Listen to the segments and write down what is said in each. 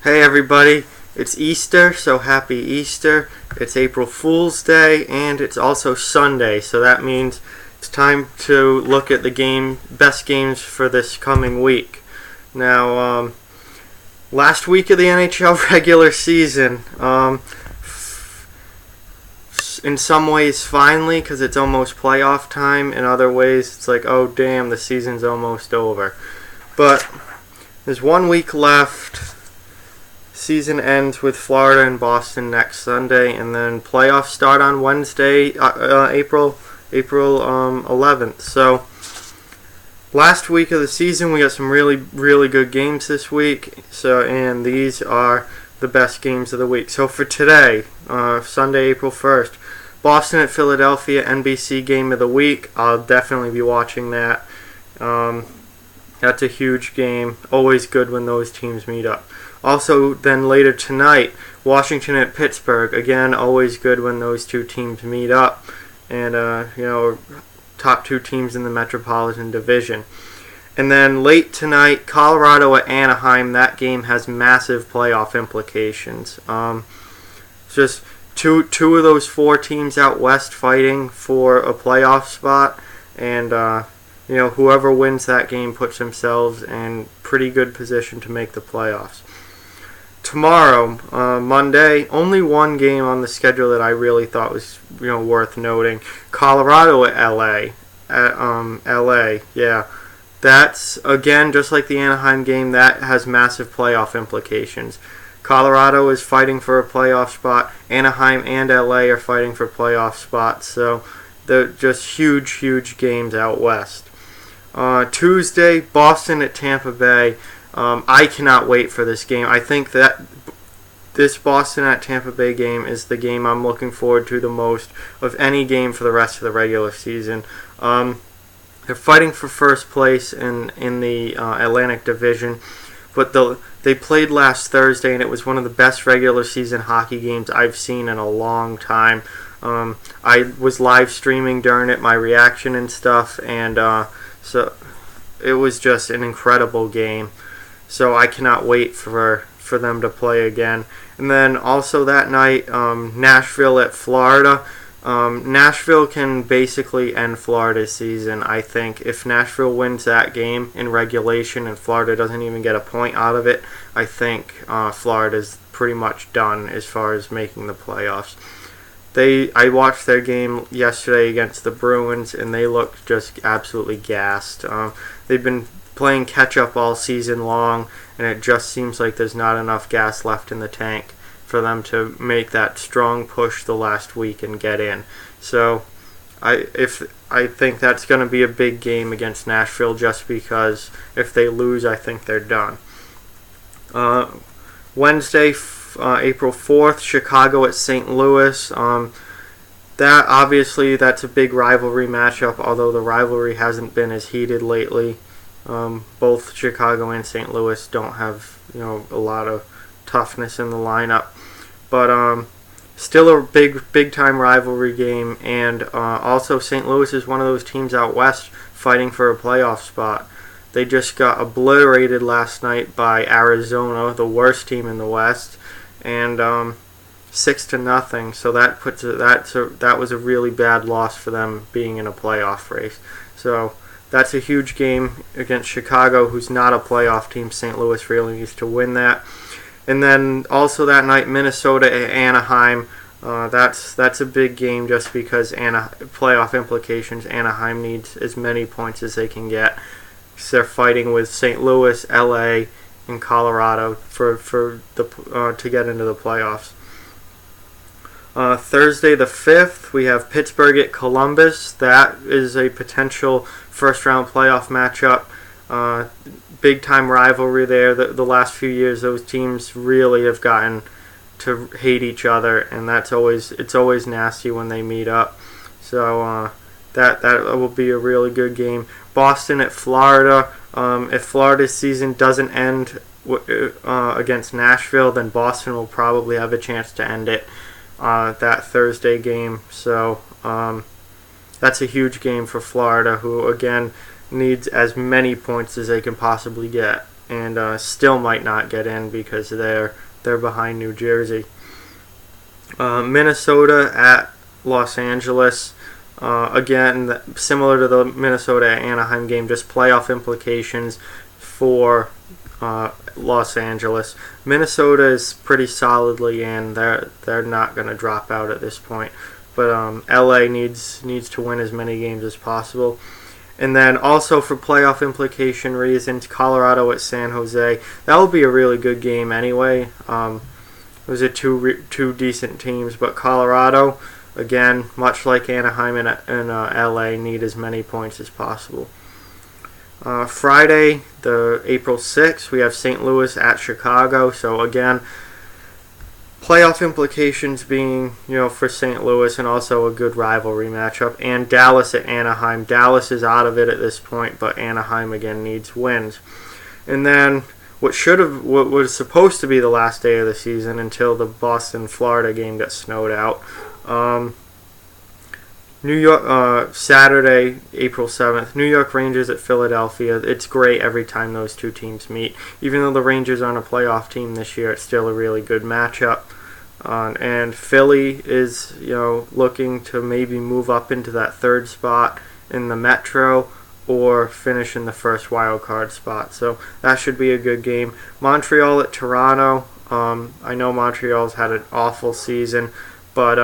Hey everybody, it's Easter, so happy Easter. It's April Fool's Day and it's also Sunday, so that means it's time to look at the best games for this coming week. Now, last week of the NHL regular season, in some ways finally, because it's almost playoff time. In other ways, it's like, oh damn, the season's almost over. But there's 1 week left. Season ends with Florida and Boston next Sunday, and then playoffs start on Wednesday, April 11th. So last week of the season, we got some really good games this week. And these are the best games of the week. So for today, Sunday, April 1st, Boston at Philadelphia, NBC game of the week. I'll definitely be watching that. That's a huge game. Always good when those teams meet up. Also, then later tonight, Washington at Pittsburgh. Again, always good when those two teams meet up. And, top two teams in the Metropolitan Division. And then late tonight, Colorado at Anaheim. That game has massive playoff implications. Just two of those four teams out west fighting for a playoff spot. And, whoever wins that game puts themselves in pretty good position to make the playoffs. Tomorrow, Monday, only one game on the schedule that I really thought was worth noting. Colorado at LA. Yeah. That's, again, just like the Anaheim game, that has massive playoff implications. Colorado is fighting for a playoff spot. Anaheim and LA are fighting for playoff spots. So they're just huge games out west. Tuesday, Boston at Tampa Bay. I cannot wait for this game. I think that this Boston at Tampa Bay game is the game I'm looking forward to the most of any game for the rest of the regular season. They're fighting for first place in the Atlantic Division, but they played last Thursday, and it was one of the best regular season hockey games I've seen in a long time. I was live streaming during it, my reaction and stuff, and so it was just an incredible game. So I cannot wait for them to play again. And then also that night, Nashville at Florida. Nashville can basically end Florida's season, I think. If Nashville wins that game in regulation and Florida doesn't even get a point out of it, I think Florida's pretty much done as far as making the playoffs. I watched their game yesterday against the Bruins, and they looked just absolutely gassed. They've been playing catch-up all season long, and it just seems like there's not enough gas left in the tank for them to make that strong push the last week and get in. So I think that's going to be a big game against Nashville, just because if they lose, I think they're done. Wednesday, April 4th, Chicago at St. Louis. That's a big rivalry matchup, although the rivalry hasn't been as heated lately. Both Chicago and St. Louis don't have a lot of toughness in the lineup, but still a big time rivalry game. And also St. Louis is one of those teams out west fighting for a playoff spot. They just got obliterated last night by Arizona, the worst team in the West, and 6-0. So that was a really bad loss for them being in a playoff race. So that's a huge game against Chicago, who's not a playoff team. St. Louis really needs to win that. And then also that night, Minnesota at Anaheim. That's a big game just because playoff implications. Anaheim needs as many points as they can get. So they're fighting with St. Louis, LA, and Colorado to get into the playoffs. Thursday the 5th, we have Pittsburgh at Columbus. That is a potential first-round playoff matchup. Big-time rivalry there. The last few years, those teams really have gotten to hate each other, and it's always nasty when they meet up. So that will be a really good game. Boston at Florida. If Florida's season doesn't end against Nashville, then Boston will probably have a chance to end it that Thursday game. So that's a huge game for Florida, who again needs as many points as they can possibly get. and still might not get in because they're behind New Jersey. Minnesota at Los Angeles. Again, similar to the Minnesota-Anaheim game, just playoff implications for Los Angeles. Minnesota is pretty solidly in. They're not going to drop out at this point. But LA needs to win as many games as possible. And then also for playoff implication reasons, Colorado at San Jose. That will be a really good game anyway. Those are two decent teams, but Colorado, again, much like Anaheim and LA, need as many points as possible. Friday, the April 6th, we have St. Louis at Chicago. So again, playoff implications being, for St. Louis, and also a good rivalry matchup. And Dallas at Anaheim. Dallas is out of it at this point, but Anaheim again needs wins. And then what was supposed to be the last day of the season until the Boston-Florida game got snowed out. New York, Saturday, April 7th, New York Rangers at Philadelphia. It's great every time those two teams meet. Even though the Rangers aren't a playoff team this year, it's still a really good matchup. And Philly is, looking to maybe move up into that third spot in the Metro or finish in the first wild card spot. So that should be a good game. Montreal at Toronto. I know Montreal's had an awful season, but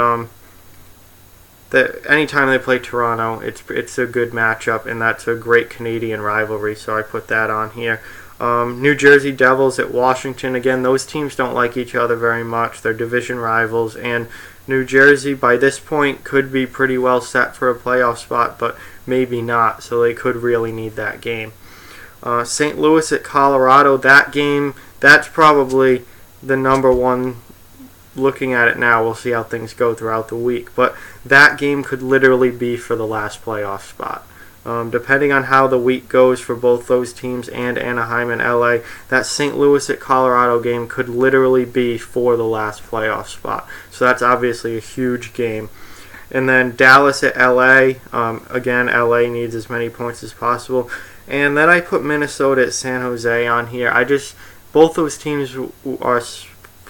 anytime they play Toronto, it's a good matchup, and that's a great Canadian rivalry, so I put that on here. New Jersey Devils at Washington. Again, those teams don't like each other very much. They're division rivals, and New Jersey, by this point, could be pretty well set for a playoff spot, but maybe not, so they could really need that game. St. Louis at Colorado. That game, that's probably the number one. Looking at it now, we'll see how things go throughout the week, but that game could literally be for the last playoff spot. Depending on how the week goes for both those teams and Anaheim and LA, that St. Louis at Colorado game could literally be for the last playoff spot. So that's obviously a huge game. And then Dallas at LA. Again, LA needs as many points as possible. And then I put Minnesota at San Jose on here. Both those teams are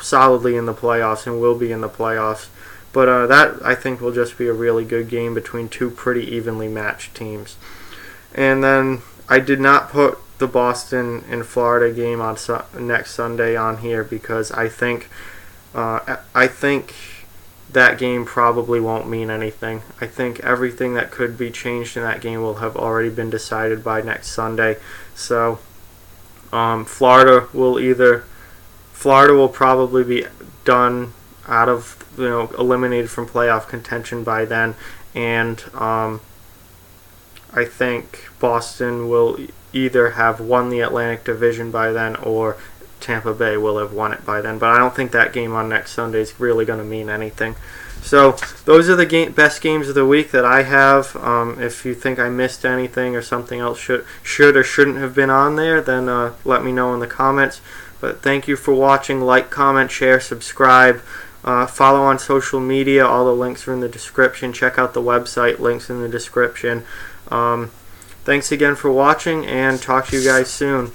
solidly in the playoffs and will be in the playoffs. But that, I think, will just be a really good game between two pretty evenly matched teams. And then I did not put the Boston and Florida game on next Sunday on here because I think that game probably won't mean anything. I think everything that could be changed in that game will have already been decided by next Sunday. So Florida will probably be done out of, eliminated from playoff contention by then, and I think Boston will either have won the Atlantic Division by then or Tampa Bay will have won it by then. But I don't think that game on next Sunday is really going to mean anything. So those are the best games of the week that I have. If you think I missed anything or something else should or shouldn't have been on there, then let me know in the comments. But thank you for watching. Like, comment, share, subscribe. Follow on social media. All the links are in the description. Check out the website. Links in the description. Thanks again for watching, and talk to you guys soon.